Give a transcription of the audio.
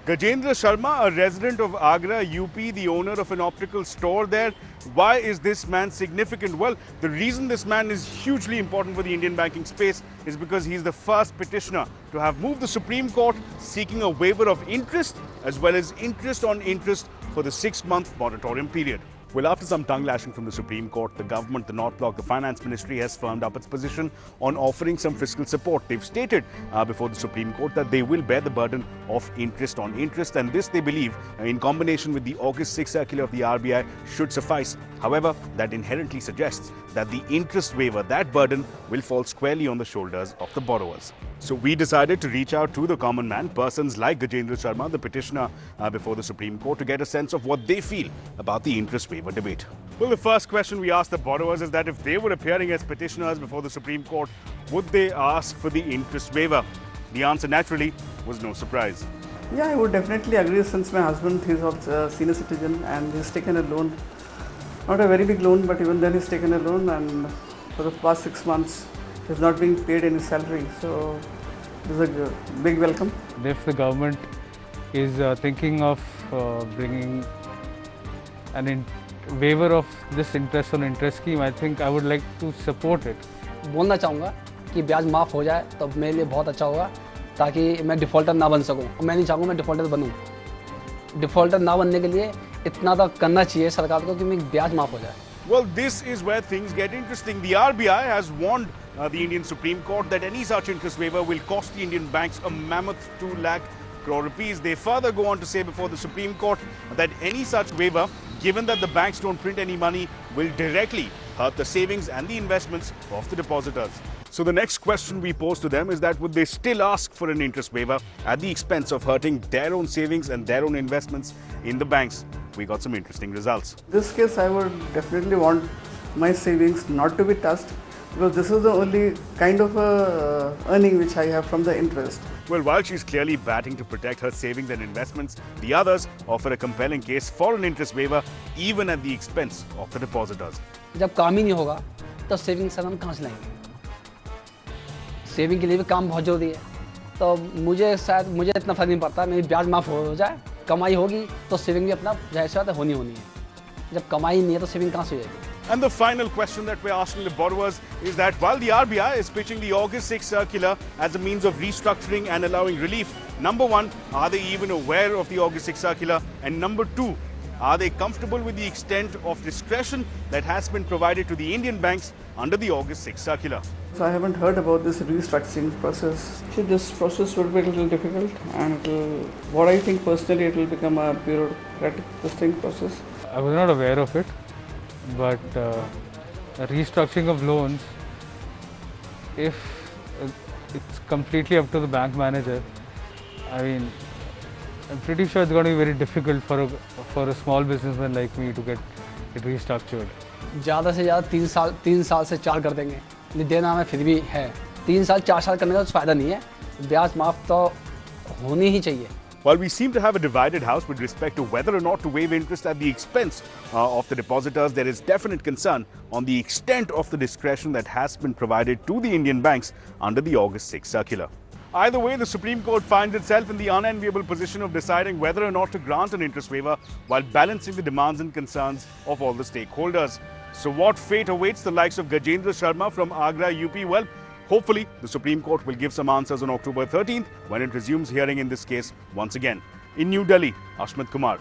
Gajendra Sharma, a resident of Agra, UP, the owner of an optical store there. Why is this man significant? Well, the reason this man is hugely important for the Indian banking space is because he's the first petitioner to have moved the Supreme Court seeking a waiver of interest as well as interest on interest for the 6-month moratorium period. Well, after some tongue lashing from the Supreme Court, the government, the North Bloc, the Finance Ministry has firmed up its position on offering some fiscal support. They've stated before the Supreme Court that they will bear the burden of interest on interest, and this, they believe, in combination with the August 6 circular of the RBI, should suffice. However, that inherently suggests that the interest waiver, that burden, will fall squarely on the shoulders of the borrowers. So we decided to reach out to the common man, persons like Gajendra Sharma, the petitioner before the Supreme Court, to get a sense of what they feel about the interest waiver debate. Well, the first question we asked the borrowers is that if they were appearing as petitioners before the Supreme Court, would they ask for the interest waiver? The answer, naturally, was no surprise. Yeah, I would definitely agree, since my husband is a senior citizen and he's taken a loan. Not a very big loan, but even then he's taken a loan, and for the past 6 months he's not being paid any salary. So this is a big welcome. If the government is thinking of bringing an waiver of this interest on interest scheme, I think I would like to support it. बोलना चाहूँगा कि ब्याज माफ़ हो जाए तो मेरे लिए बहुत अच्छा होगा, ताकि मैं डिफ़ॉल्टर ना बन सकूँ। मैं नहीं चाहूँगा मैं डिफ़ॉल्टर बनूँ। डिफ़ॉल्टर ना बनने के लिए इतना तो करना चाहिए सरकार को कि मेरी ब्याज माफ़ हो जाए। Well, this is where things get interesting. The RBI has warned the Indian Supreme Court that any such interest waiver will cost the Indian banks a mammoth 2 lakh crore rupees. They further go on to say before the Supreme Court that any such waiver, given that the banks don't print any money, will directly hurt the savings and the investments of the depositors. So the next question we pose to them is that would they still ask for an interest waiver at the expense of hurting their own savings and their own investments in the banks? We got some interesting results. In this case, I would definitely want my savings not to be touched, because this is the only kind of earning which I have from the interest. Well, while she's clearly batting to protect her savings and investments, the others offer a compelling case for an interest waiver even at the expense of the depositors. जब काम ही नहीं होगा तो saving से हम कहाँ से लाएंगे? सेविंग के लिए भी काम बहुत जरूरी है, तो मुझे इतना फर्क नहीं पड़ता, मेरी ब्याज माफ़ हो जाए, कमाई होगी तो सेविंग भी अपना जैसे बात होनी है। जब कमाई नहीं है तो सेविंग कहाँ से हो जाएगी? And the final question that we're asking the borrowers is that while the RBI is pitching the August 6 circular as a means of restructuring and allowing relief, number one, are they even aware of the August 6 circular? And number two, are they comfortable with the extent of discretion that has been provided to the Indian banks under the August 6 circular? So I haven't heard about this restructuring process. So this process would be a little difficult, and what I think personally, it will become a bureaucratic process. I was not aware of it, but restructuring of loans, if it's completely up to the bank manager, I mean, I'm pretty sure it's going to be very difficult for a small businessman like me to get it restructured. ज़्यादा से ज़्यादा 3 साल से 4 कर देंगे, देना हमें फिर भी है। 3 साल 4 साल करने का तो फायदा नहीं है, ब्याज माफ़ तो होनी ही चाहिए। While we seem to have a divided house with respect to whether or not to waive interest at the expense of the depositors, there is definite concern on the extent of the discretion that has been provided to the Indian banks under the August 6 circular. Either way, the Supreme Court finds itself in the unenviable position of deciding whether or not to grant an interest waiver while balancing the demands and concerns of all the stakeholders. So what fate awaits the likes of Gajendra Sharma from Agra, UP? Well, hopefully, the Supreme Court will give some answers on October 13th when it resumes hearing in this case once again. In New Delhi, Ashmit Kumar.